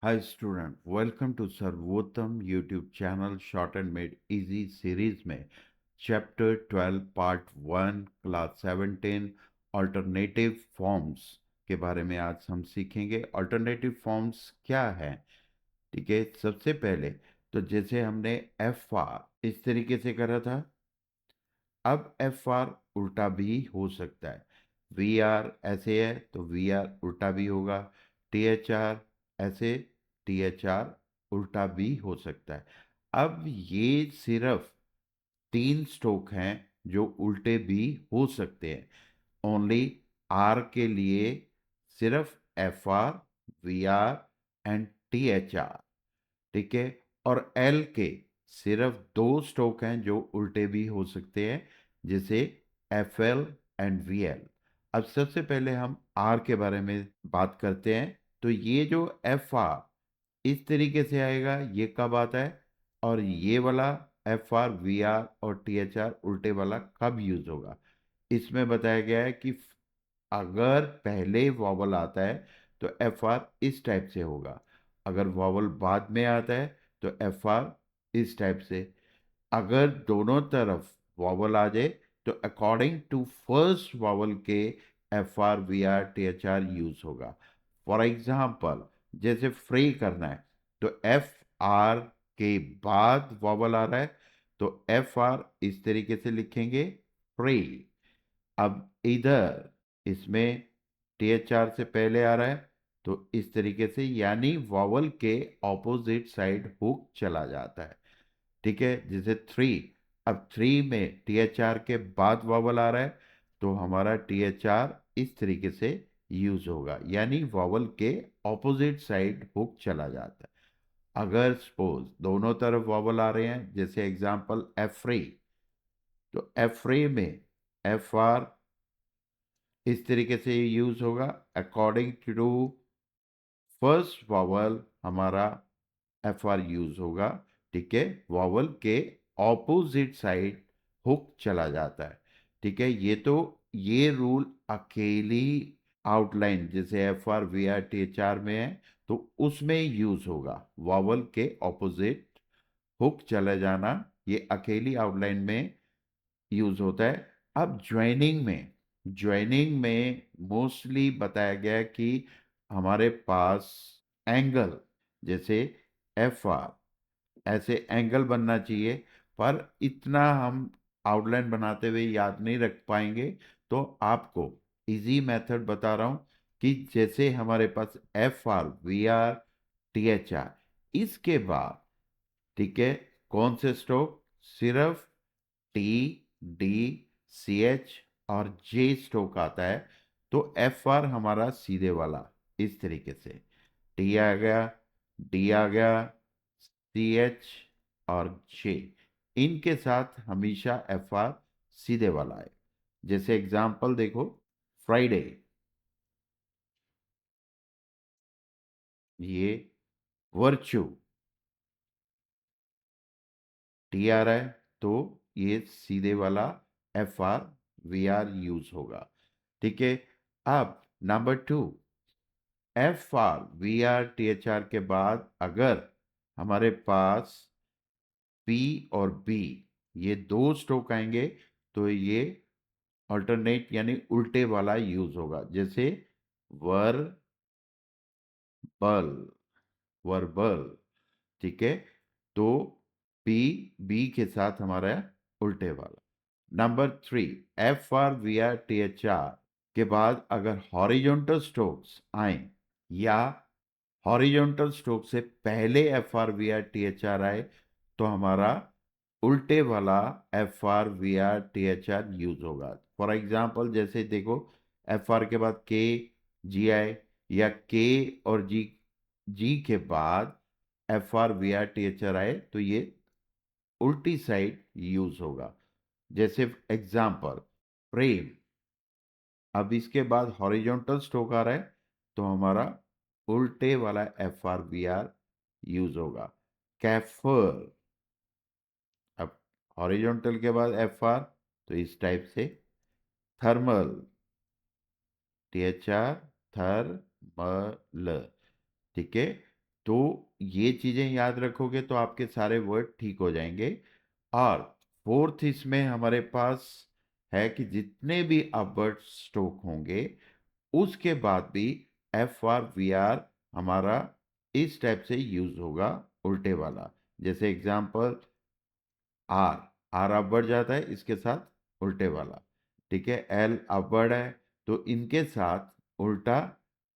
Hi student, welcome to Sarvottam YouTube channel short and made easy series में chapter 12 part 1 class 17 alternative forms के बारे में आज हम सीखेंगे। अल्टरनेटिव फॉर्म्स क्या है? ठीक है, सबसे पहले तो जैसे हमने एफ आर इस तरीके से करा था, अब एफ आर उल्टा भी हो सकता है। वी आर ऐसे है तो वी आर उल्टा भी होगा। टी एच आर ऐसे, टी एच आर उल्टा भी हो सकता है। अब ये सिर्फ तीन स्ट्रोक हैं जो उल्टे भी हो सकते हैं। ओनली आर के लिए सिर्फ F R, V R and T H R. ठीक है, और एल के सिर्फ दो स्ट्रोक हैं जो उल्टे भी हो सकते हैं, जैसे F L and V L. अब सबसे पहले हम आर के बारे में बात करते हैं। तो ये जो एफ आर इस तरीके से आएगा, ये कब आता है, और ये वाला एफ आर, वी आर और टी एच आर उल्टे वाला कब यूज होगा। इसमें बताया गया है कि अगर पहले वॉवल आता है तो एफ आर इस टाइप से होगा, अगर वॉवल बाद में आता है तो एफ आर इस टाइप से। अगर दोनों तरफ वॉवल आ जाए तो अकॉर्डिंग टू फर्स्ट वॉवल के F R, V R, T H R use होगा। फॉर एग्जाम्पल, जैसे फ्री करना है तो एफ आर के बाद वॉवल आ रहा है तो एफ आर इस तरीके से लिखेंगे, फ्री। अब इधर इसमें टीएचआर से पहले आ रहा है तो इस तरीके से, यानी वॉवल के ऑपोजिट साइड हुक चला जाता है। ठीक है, जैसे थ्री, अब थ्री में टीएचआर के बाद वॉवल आ रहा है तो हमारा टीएचआर इस तरीके से यूज होगा, यानी वॉवल के ऑपोजिट साइड हुक चला जाता है। अगर सपोज दोनों तरफ वॉवल आ रहे हैं, जैसे एग्जांपल एफ्री, तो एफ्री में एफ आर इस तरीके से यूज होगा, अकॉर्डिंग टू फर्स्ट वॉवल हमारा एफ आर यूज होगा। ठीक है, वॉवल के ऑपोजिट साइड हुक चला जाता है। ठीक है, ये रूल अकेली आउटलाइन जैसे F R, V R, T H R में है तो उसमें यूज होगा, वॉवल के ऑपोजिट हुक चला जाना, ये अकेली आउटलाइन में यूज होता है। अब ज्वाइनिंग में मोस्टली बताया गया है कि हमारे पास एंगल, जैसे एफ आर ऐसे एंगल बनना चाहिए, पर इतना हम आउटलाइन बनाते हुए याद नहीं रख पाएंगे। तो आपको इजी मेथड बता रहा हूं कि जैसे हमारे पास F R, V R, T H R, इसके बाद, ठीक है, कौन से स्ट्रोक, सिर्फ टी, डी, सी एच और जे स्ट्रोक आता है। तो एफ आर हमारा सीधे वाला इस तरीके से, टी आ गया, डी आ गया, सी एच और जे, इनके साथ हमेशा एफ आर सीधे वाला है। जैसे एग्जांपल देखो, फ्राइडे, ये वर्चू, टी आ रहा है तो ये सीधे वाला F R, V R use होगा। ठीक है, अब number two, F R, V R, T H R के बाद अगर हमारे पास पी और बी, ये दो स्ट्रोक आएंगे तो ये अल्टरनेट यानी उल्टे वाला यूज होगा, जैसे वर बल, वर्बल। ठीक है, तो पी बी के साथ हमारा उल्टे वाला। Number three, F R, V R, T H R के बाद अगर हॉरिजॉन्टल स्ट्रोक्स आए या हॉरिजॉन्टल स्ट्रोक से पहले F R, V R, T H R आए तो हमारा उल्टे वाला F R, V R, T H R use होगा। फॉर एग्जाम्पल जैसे देखो, एफ आर के बाद के, जी आए, या के और जी, जी के बाद F R, V R, T H R आए तो ये उल्टी साइड यूज होगा। जैसे एग्जाम्पल प्रेम, अब इसके बाद हॉरिजॉन्टल स्ट्रोक आ रहा है तो हमारा उल्टे वाला F R, V R use होगा। कैफर, अब हॉरिजॉन्टल के बाद एफ आर तो इस टाइप से। Thermal, T H are, thermal. ठीक है, तो ये चीजें याद रखोगे तो आपके सारे वर्ड ठीक हो जाएंगे। और फोर्थ इसमें हमारे पास है कि जितने भी अपवर्ड स्ट्रोक होंगे उसके बाद भी एफ आर वी आर हमारा इस टाइप से यूज होगा, उल्टे वाला। जैसे एग्जांपल, आर, आर अपवर्ड जाता है, इसके साथ उल्टे वाला। ठीक है, एल अपवर्ड है तो इनके साथ उल्टा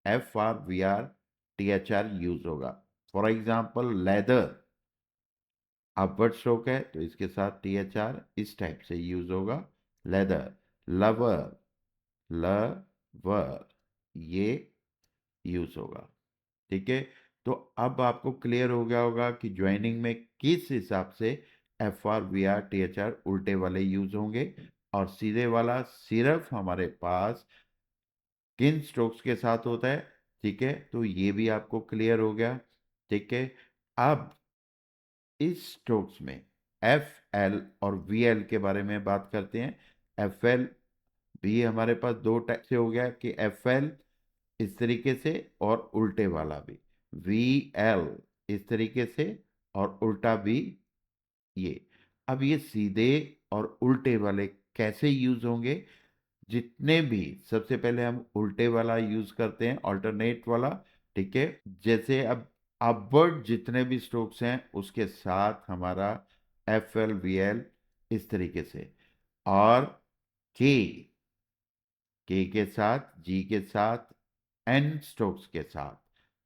F R V R T H R use होगा। For example leather upward stroke है तो इसके साथ टी एच आर इस टाइप से यूज होगा, लेदर। लवर, लवर, ये यूज होगा। ठीक है, तो अब आपको क्लियर हो गया होगा कि ज्वाइनिंग में किस हिसाब से F R V R T H R उल्टे वाले यूज होंगे और सीधे वाला सिर्फ हमारे पास किन स्ट्रोक्स के साथ होता है। ठीक है, तो ये भी आपको क्लियर हो गया। ठीक है, अब इस स्ट्रोक्स में एफ एल और वी एल के बारे में बात करते हैं। एफ एल भी हमारे पास दो टाइप से हो गया कि एफ एल इस तरीके से और उल्टे वाला भी, वी एल इस तरीके से और उल्टा भी ये। अब ये सीधे और उल्टे वाले कैसे यूज होंगे? जितने भी, सबसे पहले हम उल्टे वाला यूज करते हैं, अल्टरनेट वाला। ठीक है, जैसे अब अपवर्ड जितने भी स्ट्रोक्स हैं उसके साथ हमारा एफ एल वी एल इस तरीके से, और के, के साथ, जी के साथ, एन स्ट्रोक्स के साथ।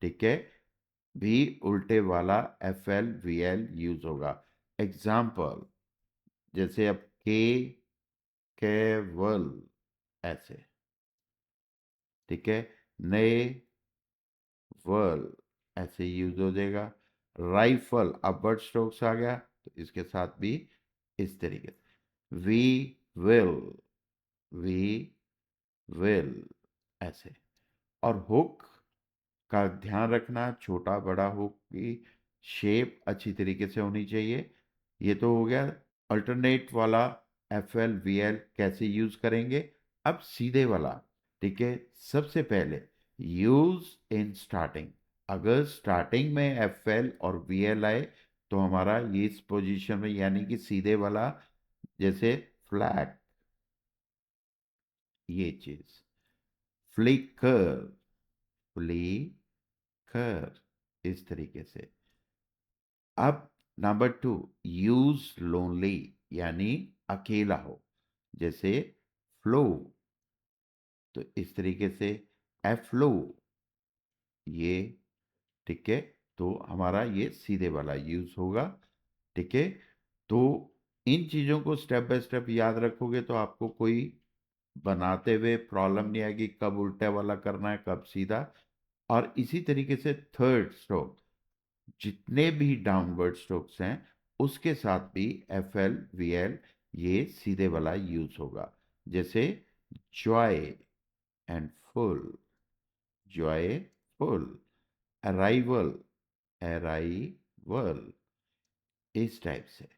ठीक है, भी उल्टे वाला F L V L use होगा। एग्जाम्पल, जैसे अब के, केवल, ऐसे। ठीक है, नए, वर्ल, ऐसे यूज हो जाएगा। राइफल अपवर्ड स्ट्रोक्स आ गया तो इसके साथ भी इस तरीके से, वी विल, वी विल, ऐसे। और हुक का ध्यान रखना, छोटा बड़ा हुक की शेप अच्छी तरीके से होनी चाहिए। ये तो हो गया अल्टरनेट वाला एफ एल वी एल कैसे यूज करेंगे। अब सीधे वाला। ठीक है, सबसे पहले यूज इन स्टार्टिंग। अगर स्टार्टिंग में एफ एल और वी एल आए तो हमारा ये इस पोजीशन में, यानी कि सीधे वाला, जैसे फ्लैग, ये चीज, फ्लिकर, फ्लिकर, इस तरीके से। अब नंबर टू, यूज लोनली, यानी अकेला हो, जैसे फ्लो, तो इस तरीके से एफ्लो, ये। ठीक है, तो हमारा ये सीधे वाला यूज होगा। ठीक है, तो इन चीजों को स्टेप बाय स्टेप याद रखोगे तो आपको कोई बनाते हुए प्रॉब्लम नहीं आएगी, कब उल्टा वाला करना है कब सीधा। और इसी तरीके से थर्ड स्ट्रोक, जितने भी डाउनवर्ड स्ट्रोक्स हैं उसके साथ भी एफ एल वी एल ये सीधे वाला यूज होगा। जैसे joy and full, joyful, arrival, arrival, इस टाइप से।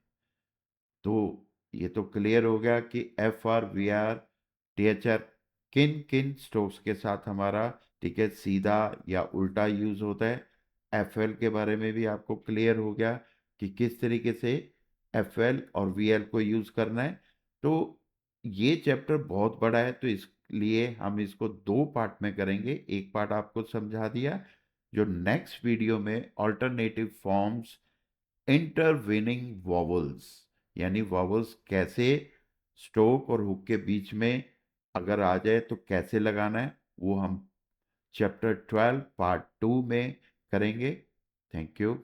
तो ये तो क्लियर हो गया कि F R V R T H R किन किन स्ट्रोक्स के साथ हमारा, ठीक है, सीधा या उल्टा यूज होता है। एफ एल के बारे में भी आपको क्लियर हो गया कि किस तरीके से एफ एल और वी एल को यूज करना है। तो ये चैप्टर बहुत बड़ा है तो इसलिए हम इसको दो पार्ट में करेंगे। एक पार्ट आपको समझा दिया, जो नेक्स्ट वीडियो में ऑल्टरनेटिव फॉर्म्स, इंटरवेनिंग वॉवल्स, यानी वॉवल्स कैसे स्ट्रोक और हुक के बीच में अगर आ जाए तो कैसे लगाना है, वो हम चैप्टर 12 पार्ट 2 में करेंगे। Thank you.